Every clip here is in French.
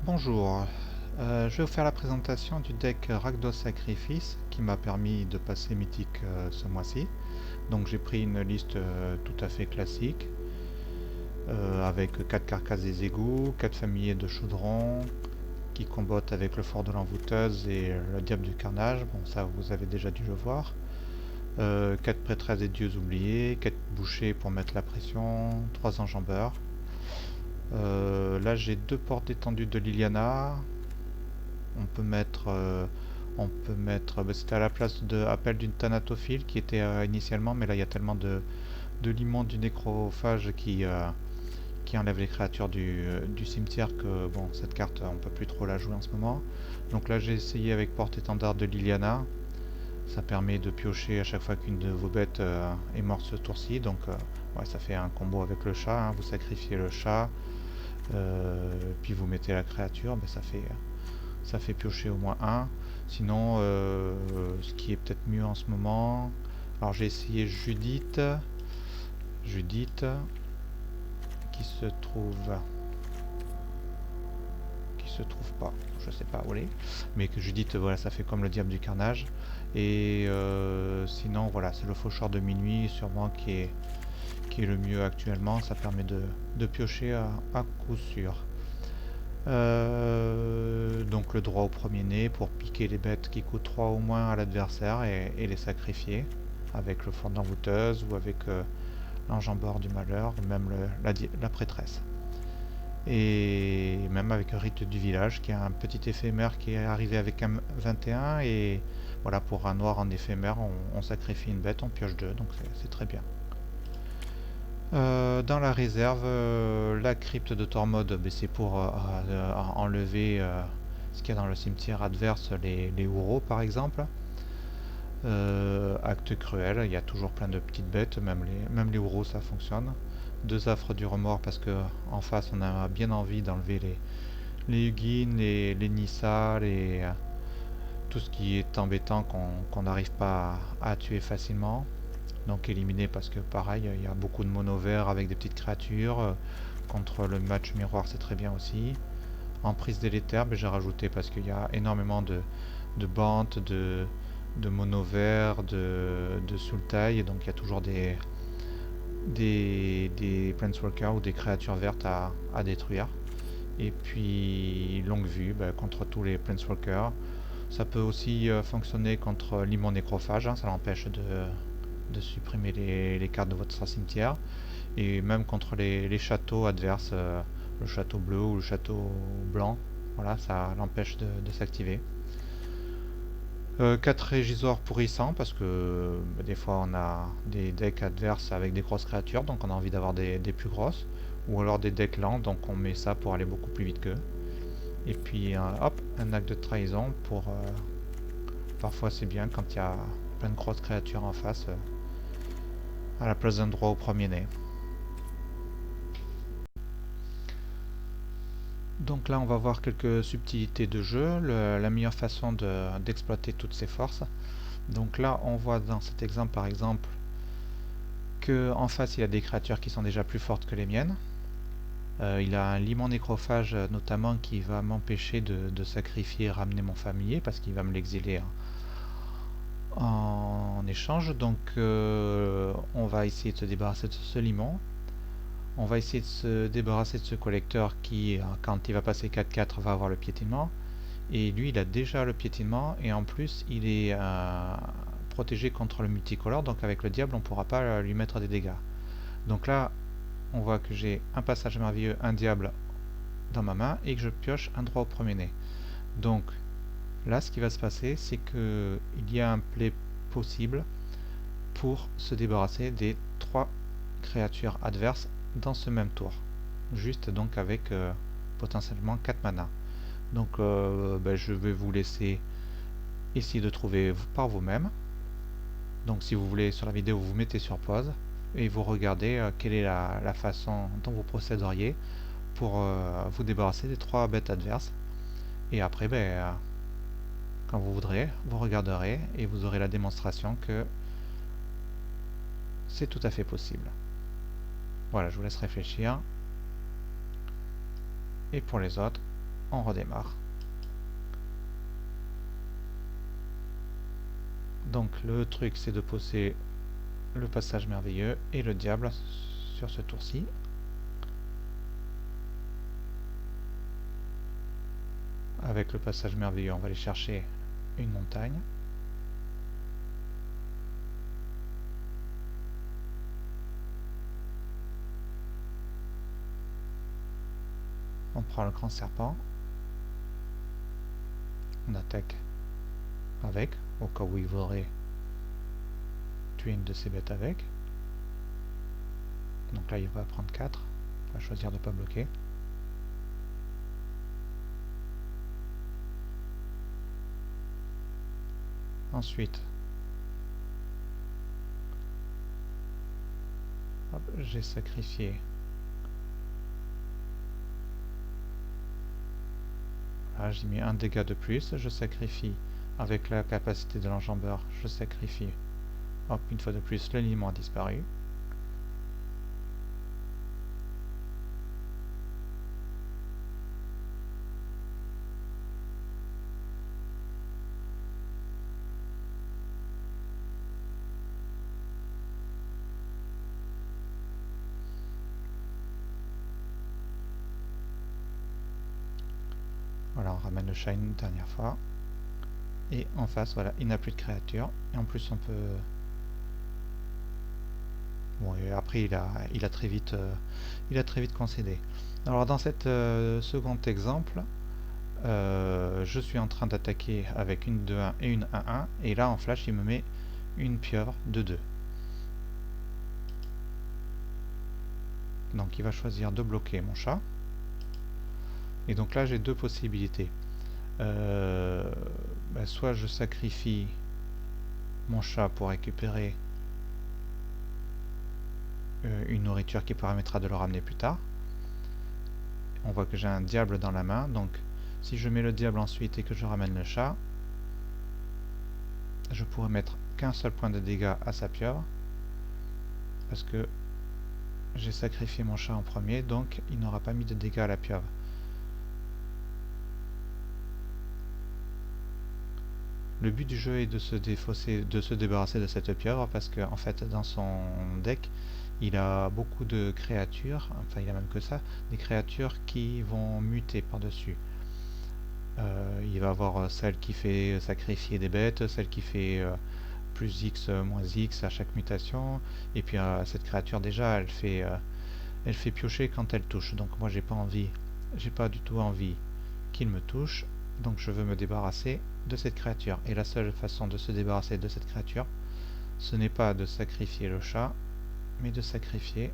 Bonjour, je vais vous faire la présentation du deck Rakdos Sacrifice qui m'a permis de passer mythique ce mois-ci. Donc j'ai pris une liste tout à fait classique avec 4 carcasses des égouts, 4 familiers de chaudron qui combattent avec le fort de l'envoûteuse et le diable du carnage. Bon, ça vous avez déjà dû le voir. 4 prêtresses des dieux oubliés, 4 bouchers pour mettre la pression, 3 enjambeurs. Là j'ai 2 portes étendues de Liliana. On peut mettre, c'était à la place de Appel d'une Thanatophile qui était initialement, mais là il y a tellement de limons du nécrophage qui enlève les créatures du cimetière que bon, cette carte on peut plus trop la jouer en ce moment. Donc là j'ai essayé avec porte-étendard de Liliana. Ça permet de piocher à chaque fois qu'une de vos bêtes est morte ce tour-ci. Donc ouais, ça fait un combo avec le chat, hein. Vous sacrifiez le chat, puis vous mettez la créature, ben, ça fait piocher au moins un. Sinon, ce qui est peut-être mieux en ce moment, alors j'ai essayé Judith, qui se trouve, pas, je sais pas où elle est, mais que Judith, voilà, ça fait comme le diable du carnage. Et sinon, voilà, c'est le faucheur de minuit, sûrement qui est le mieux actuellement. Ça permet de piocher à coup sûr. Donc le droit au premier-né pour piquer les bêtes qui coûtent 3 ou moins à l'adversaire et les sacrifier avec le fond d'envoûteuse ou avec l'enjambeur du malheur ou même la prêtresse. Et même avec Rite du village qui a un petit éphémère qui est arrivé avec un 21 et voilà, pour un noir en éphémère on sacrifie une bête, on pioche deux, donc c'est très bien. Dans la réserve, la crypte de Tormod, ben, c'est pour enlever ce qu'il y a dans le cimetière adverse, les Ouros par exemple. Acte cruel, il y a toujours plein de petites bêtes, même les Ouros ça fonctionne. Deux affres du remords parce que en face on a bien envie d'enlever les Hugin, les Nissa, tout ce qui est embêtant qu'on n'arrive pas à tuer facilement. Donc éliminé parce que pareil, il y a beaucoup de mono vert avec des petites créatures. Contre le match miroir, c'est très bien aussi. En prise délétère, j'ai rajouté parce qu'il y a énormément de bantes, de mono vert, de sultai, et donc il y a toujours des planeswalkers ou des créatures vertes à détruire. Et puis longue vue contre tous les planeswalkers. Ça peut aussi fonctionner contre l'immon nécrophage, hein, ça l'empêche de supprimer les cartes de votre cimetière. Et même contre les châteaux adverses, le château bleu ou le château blanc, voilà, ça l'empêche de s'activer. 4 régisors pourrissants parce que des fois on a des decks adverses avec des grosses créatures, donc on a envie d'avoir des plus grosses, ou alors des decks lents, donc on met ça pour aller beaucoup plus vite qu'eux. Et puis hop, un acte de trahison pour parfois c'est bien quand il y a plein de grosses créatures en face, à la place d'un droit au premier-né. Donc là, on va voir quelques subtilités de jeu, la meilleure façon d'exploiter toutes ces forces. Donc là, on voit dans cet exemple, par exemple, que en face, il y a des créatures qui sont déjà plus fortes que les miennes. Il a un limon nécrophage, notamment, qui va m'empêcher de sacrifier et ramener mon familier, parce qu'il va me l'exiler en échange. Donc, on va essayer de se débarrasser de ce limon. On va essayer de se débarrasser de ce collecteur qui, quand il va passer 4-4, va avoir le piétinement. Et lui, il a déjà le piétinement et en plus, il est protégé contre le multicolore. Donc avec le diable, on ne pourra pas lui mettre des dégâts. Donc là, on voit que j'ai un passage merveilleux, un diable dans ma main et que je pioche un droit au premier-né. Donc là, ce qui va se passer, c'est qu'il y a un play possible pour se débarrasser des 3 créatures adverses dans ce même tour. Juste donc avec potentiellement 4 mana. Donc je vais vous laisser essayer de trouver par vous-même. Donc si vous voulez sur la vidéo, vous mettez sur pause et vous regardez quelle est la façon dont vous procéderiez pour vous débarrasser des 3 bêtes adverses. Et après, quand vous voudrez, vous regarderez et vous aurez la démonstration que c'est tout à fait possible. Voilà, je vous laisse réfléchir. Et pour les autres, on redémarre. Donc le truc c'est de poser le passage merveilleux et le diable sur ce tour-ci. Avec le passage merveilleux, on va aller chercher une montagne. On prend le grand serpent. On attaque avec, au cas où il voudrait tuer une de ces bêtes avec. Donc là il va prendre 4. On va choisir de ne pas bloquer. Ensuite, j'ai sacrifié. Là j'ai mis un dégât de plus, je sacrifie avec la capacité de l'enjambeur, je sacrifie. Hop, une fois de plus, l'aliment a disparu. Voilà, on ramène le chat une dernière fois. Et en face, voilà, il n'a plus de créature. Et en plus, on peut... Bon, et après, il a très vite concédé. Alors, dans cet second exemple, je suis en train d'attaquer avec une 2-1 et une 1-1. Et là, en flash, il me met une pieuvre de 2. Donc, il va choisir de bloquer mon chat. Et donc là, j'ai deux possibilités. Soit je sacrifie mon chat pour récupérer une nourriture qui permettra de le ramener plus tard. On voit que j'ai un diable dans la main, donc si je mets le diable ensuite et que je ramène le chat, je pourrais mettre qu'un seul point de dégâts à sa pieuvre, parce que j'ai sacrifié mon chat en premier, donc il n'aura pas mis de dégâts à la pieuvre. Le but du jeu est de se débarrasser de cette pieuvre, parce que en fait dans son deck, il a beaucoup de créatures, enfin il a même que ça, des créatures qui vont muter par-dessus. Il va avoir celle qui fait sacrifier des bêtes, celle qui fait plus X, moins X à chaque mutation, et puis cette créature déjà elle fait piocher quand elle touche, donc moi j'ai pas du tout envie qu'il me touche, donc je veux me débarrasser de cette créature, et la seule façon de se débarrasser de cette créature, ce n'est pas de sacrifier le chat, mais de sacrifier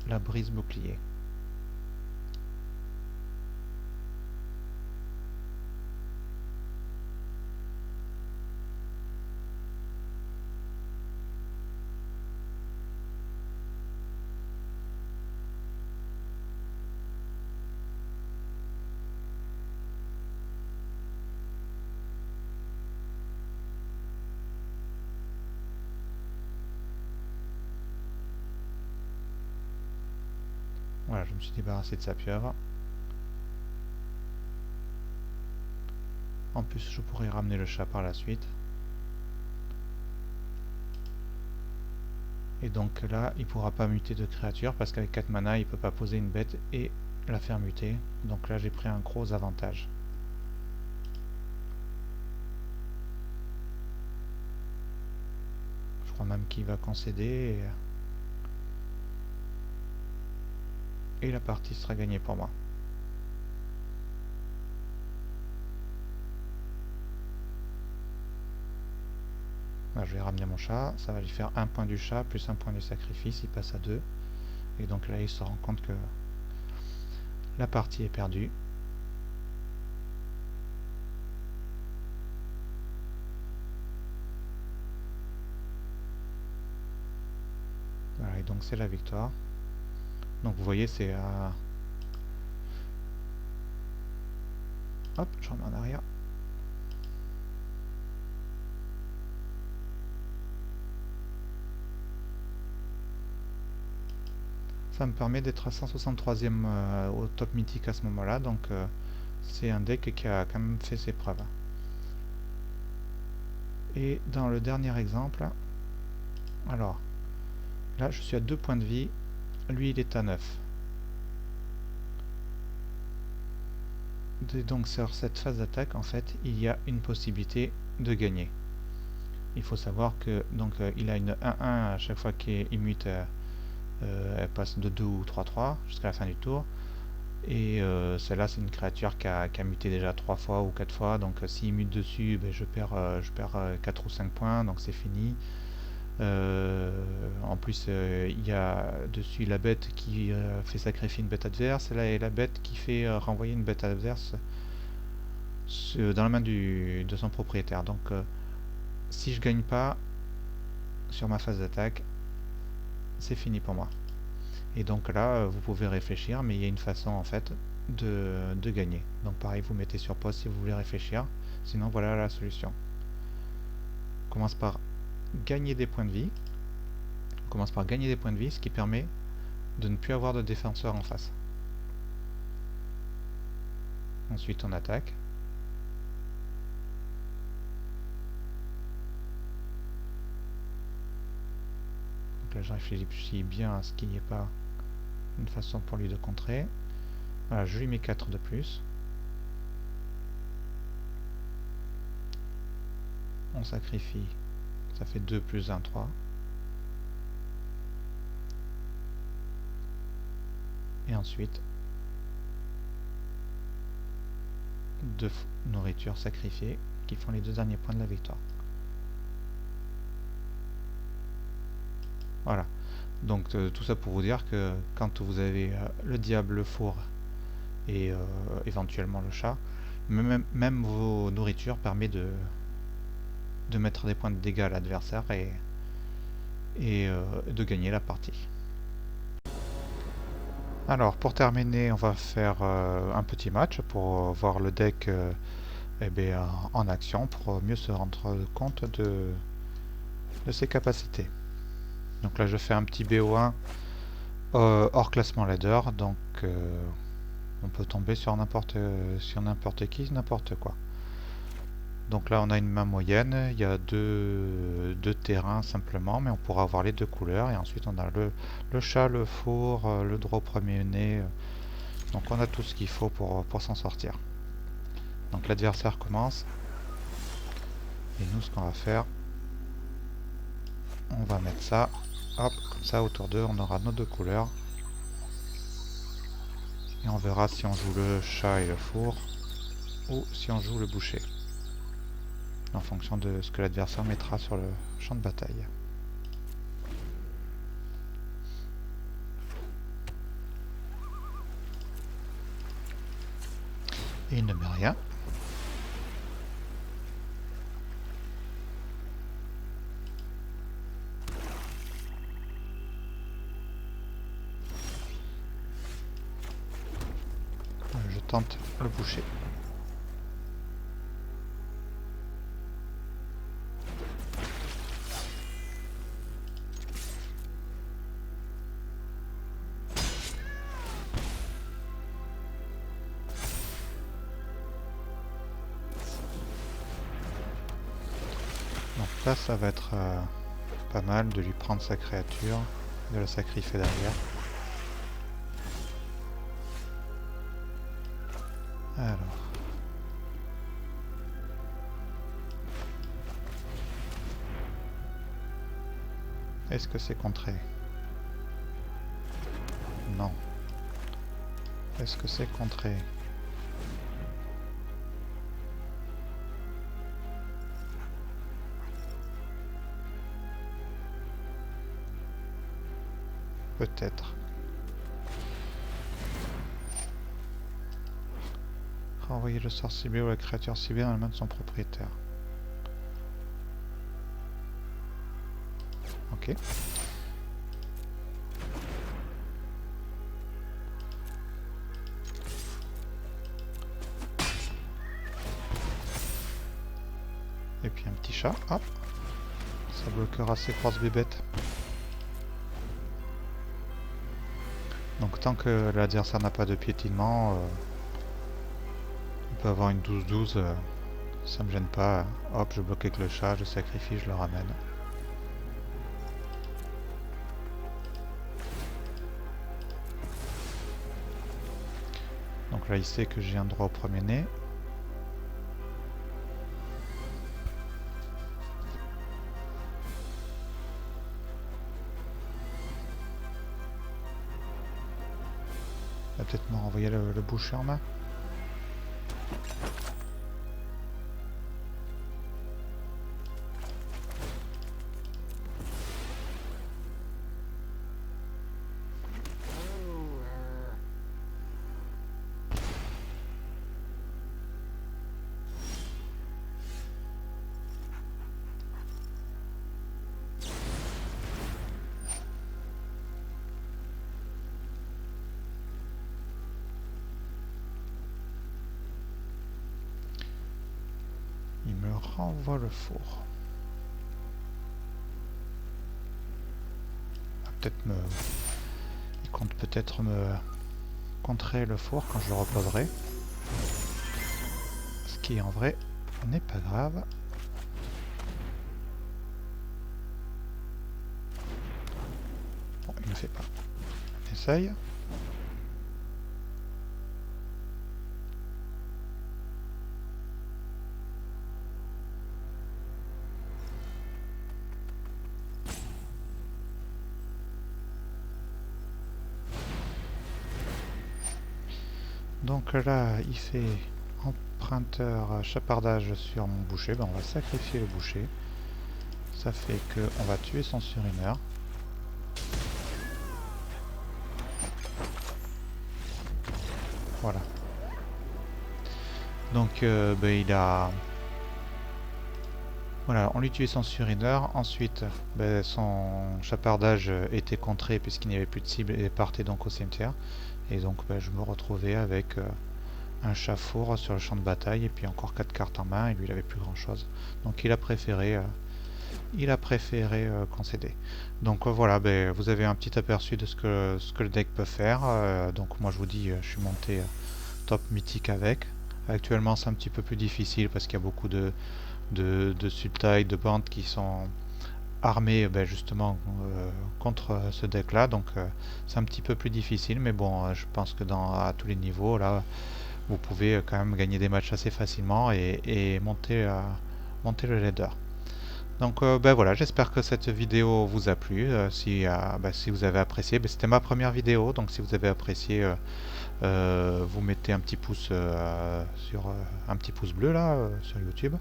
la brise bouclier. Voilà, je me suis débarrassé de sa pieuvre. En plus, je pourrais ramener le chat par la suite. Et donc là, il ne pourra pas muter de créature parce qu'avec 4 mana, il ne peut pas poser une bête et la faire muter. Donc là, j'ai pris un gros avantage. Je crois même qu'il va concéder. Et la partie sera gagnée pour moi. Là, je vais ramener mon chat. Ça va lui faire un point du chat plus un point du sacrifice. Il passe à 2. Et donc là, il se rend compte que la partie est perdue. Voilà, et donc c'est la victoire. Donc vous voyez, c'est à... Hop, je remets en arrière. Ça me permet d'être à 163e au top mythique à ce moment-là. Donc c'est un deck qui a quand même fait ses preuves. Et dans le dernier exemple, alors là je suis à 2 points de vie, lui il est à 9. Et donc sur cette phase d'attaque, en fait, il y a une possibilité de gagner. Il faut savoir que donc il a une 1-1 à chaque fois qu'il mute, elle passe de 2 ou 3-3 jusqu'à la fin du tour. Et celle-là, c'est une créature qui a muté déjà 3 fois ou 4 fois. Donc s'il mute dessus, ben, je perds 4 ou 5 points, donc c'est fini. En plus, il y a dessus la bête qui fait sacrifier une bête adverse, et la bête qui fait renvoyer une bête adverse dans la main de son propriétaire. Donc si je gagne pas sur ma phase d'attaque, c'est fini pour moi. Et donc là, vous pouvez réfléchir, mais il y a une façon en fait de gagner. Donc pareil, vous mettez sur pause si vous voulez réfléchir. Sinon, voilà la solution. On commence par gagner des points de vie. On commence par gagner des points de vie, ce qui permet de ne plus avoir de défenseur en face. Ensuite, on attaque. Donc là, je réfléchis bien à ce qu'il n'y ait pas une façon pour lui de contrer. Voilà, je lui mets 4 de plus. On sacrifie, ça fait 2 plus 1, 3. Et ensuite, 2 nourritures sacrifiées qui font les 2 derniers points de la victoire. Voilà. Donc tout ça pour vous dire que quand vous avez le diable, le four et éventuellement le chat, même vos nourritures permettent de mettre des points de dégâts à l'adversaire et de gagner la partie. Alors pour terminer, on va faire un petit match pour voir le deck en action, pour mieux se rendre compte de ses capacités. Donc là je fais un petit BO1 hors classement ladder, donc on peut tomber sur n'importe qui, n'importe quoi. Donc là on a une main moyenne, il y a deux terrains simplement, mais on pourra avoir les deux couleurs. Et ensuite on a le chat, le four, le draw premier nez. Donc on a tout ce qu'il faut pour s'en sortir. Donc l'adversaire commence. Et nous ce qu'on va faire, on va mettre ça. Hop, comme ça autour d'eux on aura nos deux couleurs. Et on verra si on joue le chat et le four ou si on joue le boucher, en fonction de ce que l'adversaire mettra sur le champ de bataille. Et il ne met rien. Je tente le boucher. Donc là ça va être pas mal de lui prendre sa créature, de la sacrifier derrière. Alors. Est-ce que c'est contré? Non. Est-ce que c'est contré? Peut-être. Renvoyer le sort ciblé ou la créature ciblée dans la main de son propriétaire. Ok. Et puis un petit chat, hop. Ça bloquera ces grosses bébêtes. Donc tant que l'adversaire n'a pas de piétinement, peut avoir une 12-12, ça me gêne pas. Hop, je bloque avec le chat, je sacrifie, je le ramène. Donc là il sait que j'ai un droit au premier né. Il va peut-être me renvoyer le boucher en main. Il me renvoie le four. Il compte peut-être me contrer le four quand je le reposerai. Ce qui en vrai n'est pas grave. Bon, il ne fait pas. On essaye. Donc là, il fait emprunteur chapardage sur mon boucher. Ben, on va sacrifier le boucher. Ça fait que on va tuer son surhumeur. Voilà. Donc ben, il a... Voilà, on lui tuait son surhumeur. Ensuite, ben, son chapardage était contré puisqu'il n'y avait plus de cible et partait donc au cimetière. Et donc ben, je me retrouvais avec un chat four sur le champ de bataille et puis encore 4 cartes en main et lui il avait plus grand chose. Donc il a préféré concéder. Donc voilà, ben, vous avez un petit aperçu de ce que le deck peut faire. Donc moi je vous dis, je suis monté top mythique avec. Actuellement c'est un petit peu plus difficile parce qu'il y a beaucoup de subtiles, de bandes qui sont armées ben, justement contre ce deck là. Donc c'est un petit peu plus difficile, mais bon, je pense que à tous les niveaux là, vous pouvez quand même gagner des matchs assez facilement et monter le ladder. Donc ben voilà, j'espère que cette vidéo vous a plu. Si vous avez apprécié, ben, c'était ma première vidéo, donc si vous avez apprécié, vous mettez un petit pouce un petit pouce bleu là sur YouTube.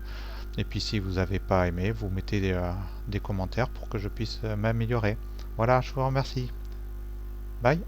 Et puis si vous n'avez pas aimé, vous mettez des commentaires pour que je puisse m'améliorer. Voilà, je vous remercie. Bye.